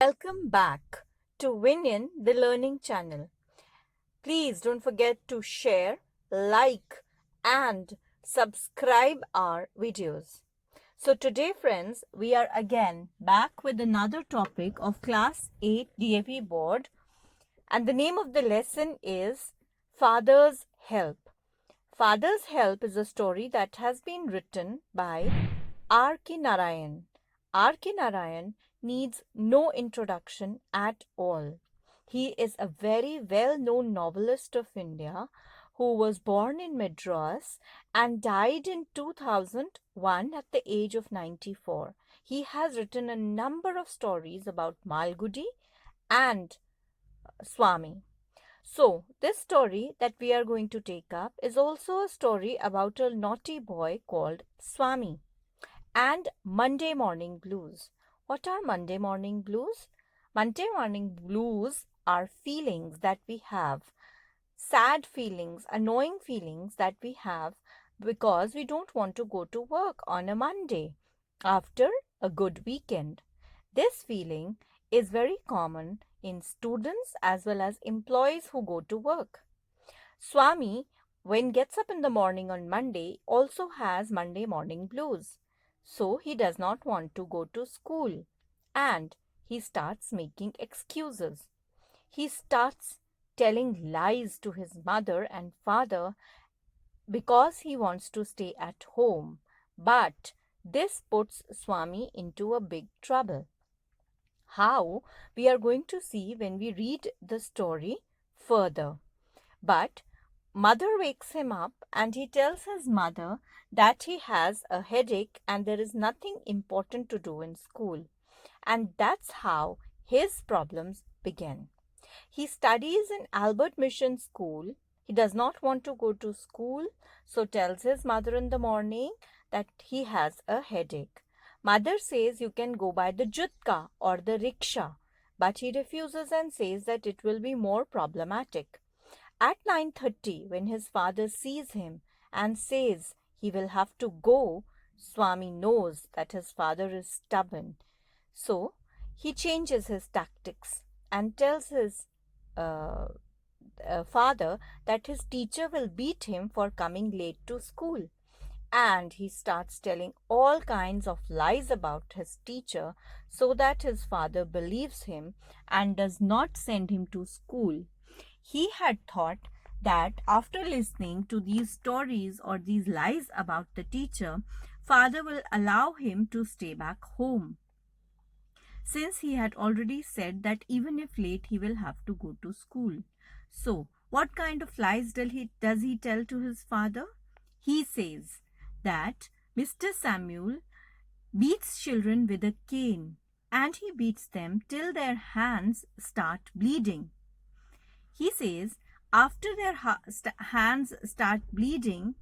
Welcome back to Win the Learning channel. Please don't forget to share, like, and subscribe our videos. So today, friends, we are again back with another topic of Class 8 DAV board, and the name of the lesson is Father's Help. Father's Help is a story that has been written by R.K. Narayan. R.K. Narayan needs no introduction at all. He is a very well-known novelist of India who was born in Madras and died in 2001 at the age of 94. He has written a number of stories about Malgudi and Swami. So, this story that we are going to take up is also a story about a naughty boy called Swami and Monday morning blues. What are Monday morning blues? Monday morning blues are feelings that we have, sad feelings, annoying feelings that we have because we don't want to go to work on a Monday after a good weekend. This feeling is very common in students as well as employees who go to work. Swami, when gets up in the morning on Monday, also has Monday morning blues. So he does not want to go to school and he starts making excuses. He starts telling lies to his mother and father because he wants to stay at home. But this puts Swami into a big trouble. How? We are going to see when we read the story further. But mother wakes him up and he tells his mother that he has a headache and there is nothing important to do in school. And that's how his problems begin. He studies in Albert Mission School. He does not want to go to school, so tells his mother in the morning that he has a headache. Mother says you can go by the jutka or the rickshaw, but he refuses and says that it will be more problematic. At 9:30, when his father sees him and says he will have to go, Swami knows that his father is stubborn. So he changes his tactics and tells his uh, father that his teacher will beat him for coming late to school. And he starts telling all kinds of lies about his teacher so that his father believes him and does not send him to school. He had thought that after listening to these stories or these lies about the teacher, father will allow him to stay back home, since he had already said that even if late he will have to go to school. So, what kind of lies does he tell to his father? He says that Mr. Samuel beats children with a cane and he beats them till their hands start bleeding. He says after their hands start bleeding,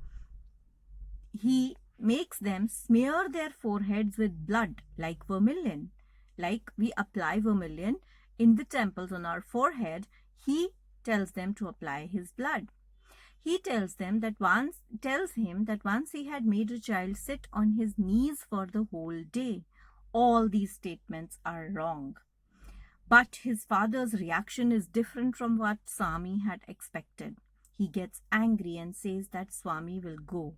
he makes them smear their foreheads with blood like vermilion. Like we apply vermilion in the temples on our forehead, he tells them to apply his blood. He tells him that once he had made a child sit on his knees for the whole day. All these statements are wrong. But his father's reaction is different from what Swami had expected. He gets angry and says that Swami will go.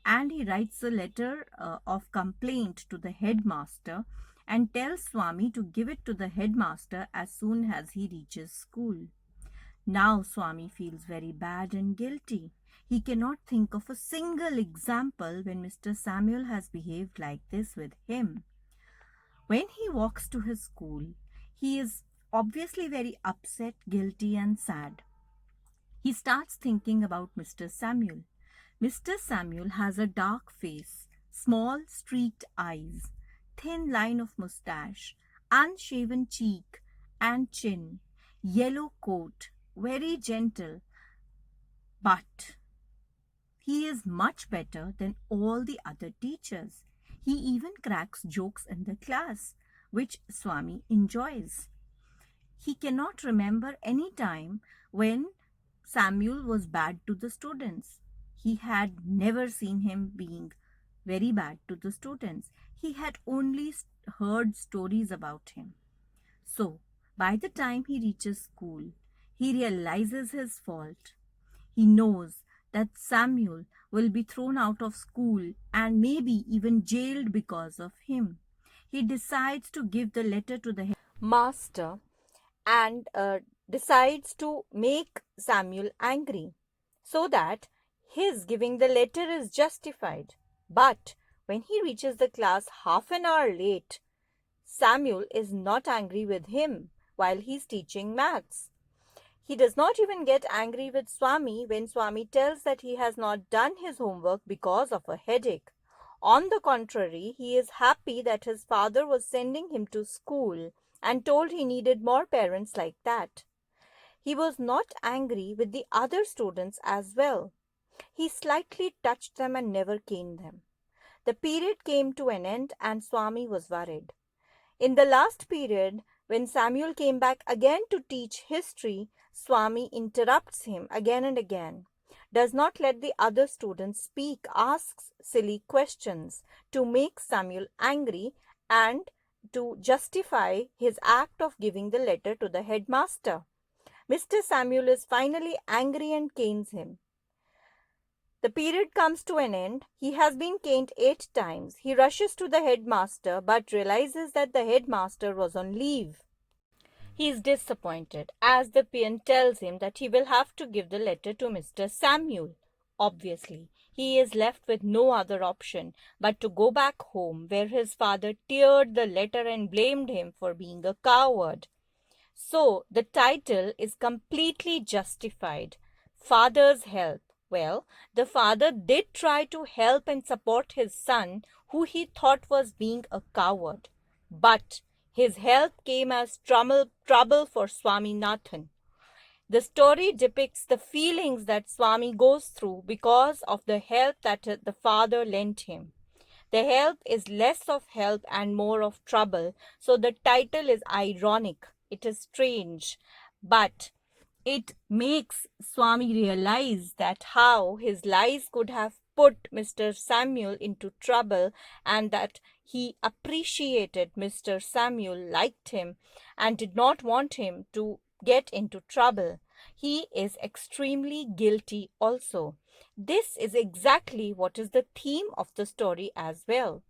And he writes a letter of complaint to the headmaster and tells Swami to give it to the headmaster as soon as he reaches school. Now Swami feels very bad and guilty. He cannot think of a single example when Mr. Samuel has behaved like this with him. When he walks to his school, he is obviously very upset, guilty, and sad. He starts thinking about Mr. Samuel. Mr. Samuel has a dark face, small streaked eyes, thin line of mustache, unshaven cheek and chin, yellow coat, very gentle, but he is much better than all the other teachers. He even cracks jokes in the class, which Swami enjoys. He cannot remember any time when Samuel was bad to the students. He had never seen him being very bad to the students. He had only heard stories about him. So, by the time he reaches school, he realizes his fault. He knows that Samuel will be thrown out of school and maybe even jailed because of him. He decides to give the letter to the master and decides to make Samuel angry so that his giving the letter is justified. But when he reaches the class half an hour late, Samuel is not angry with him while he's teaching maths. He does not even get angry with Swami when Swami tells that he has not done his homework because of a headache. On the contrary, he is happy that his father was sending him to school and told he needed more parents like that. He was not angry with the other students as well. He slightly touched them and never caned them. The period came to an end and Swami was worried. In the last period, when Samuel came back again to teach history, Swami interrupts him again and again, does not let the other students speak, asks silly questions to make Samuel angry and to justify his act of giving the letter to the headmaster. Mr. Samuel is finally angry and canes him. The period comes to an end. He has been caned 8 times. He rushes to the headmaster but realizes that the headmaster was on leave. He is disappointed as the peon tells him that he will have to give the letter to Mr. Samuel. Obviously, he is left with no other option but to go back home where his father teared the letter and blamed him for being a coward. So, the title is completely justified. Father's help. Well, the father did try to help and support his son, who he thought was being a coward. But his help came as trouble for Swaminathan. The story depicts the feelings that Swami goes through because of the help that the father lent him. The help is less of help and more of trouble, so the title is ironic. It is strange, but it makes Swami realize that how his lies could have put Mr. Samuel into trouble and that he appreciated Mr. Samuel, liked him, and did not want him to get into trouble. He is extremely guilty also. This is exactly what is the theme of the story as well.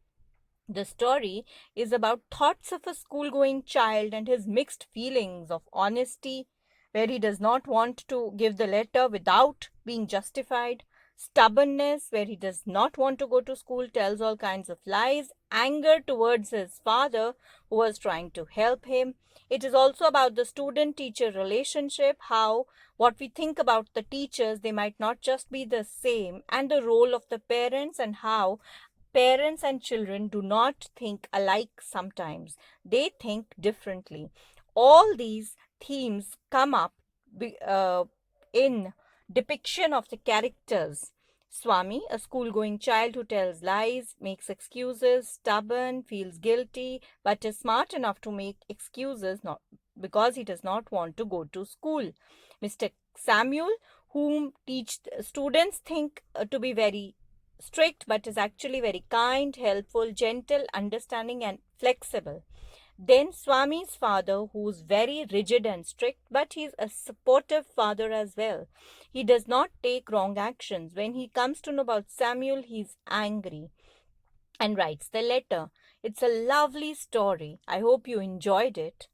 The story is about thoughts of a school-going child and his mixed feelings of honesty, where he does not want to give the letter without being justified, stubbornness, where he does not want to go to school, tells all kinds of lies, anger towards his father who was trying to help him. It is also about the student-teacher relationship, how what we think about the teachers, they might not just be the same, and the role of the parents and how parents and children do not think alike sometimes. They think differently. All these themes come up in depiction of the characters. Swami, a school-going child who tells lies, makes excuses, stubborn, feels guilty, but is smart enough to make excuses not because he does not want to go to school. Mr. Samuel, whom students think to be very strict but is actually very kind, helpful, gentle, understanding and flexible. Then Swami's father, who's very rigid and strict, but he's a supportive father as well. He does not take wrong actions. When he comes to know about Samuel, he's angry and writes the letter. It's a lovely story. I hope you enjoyed it.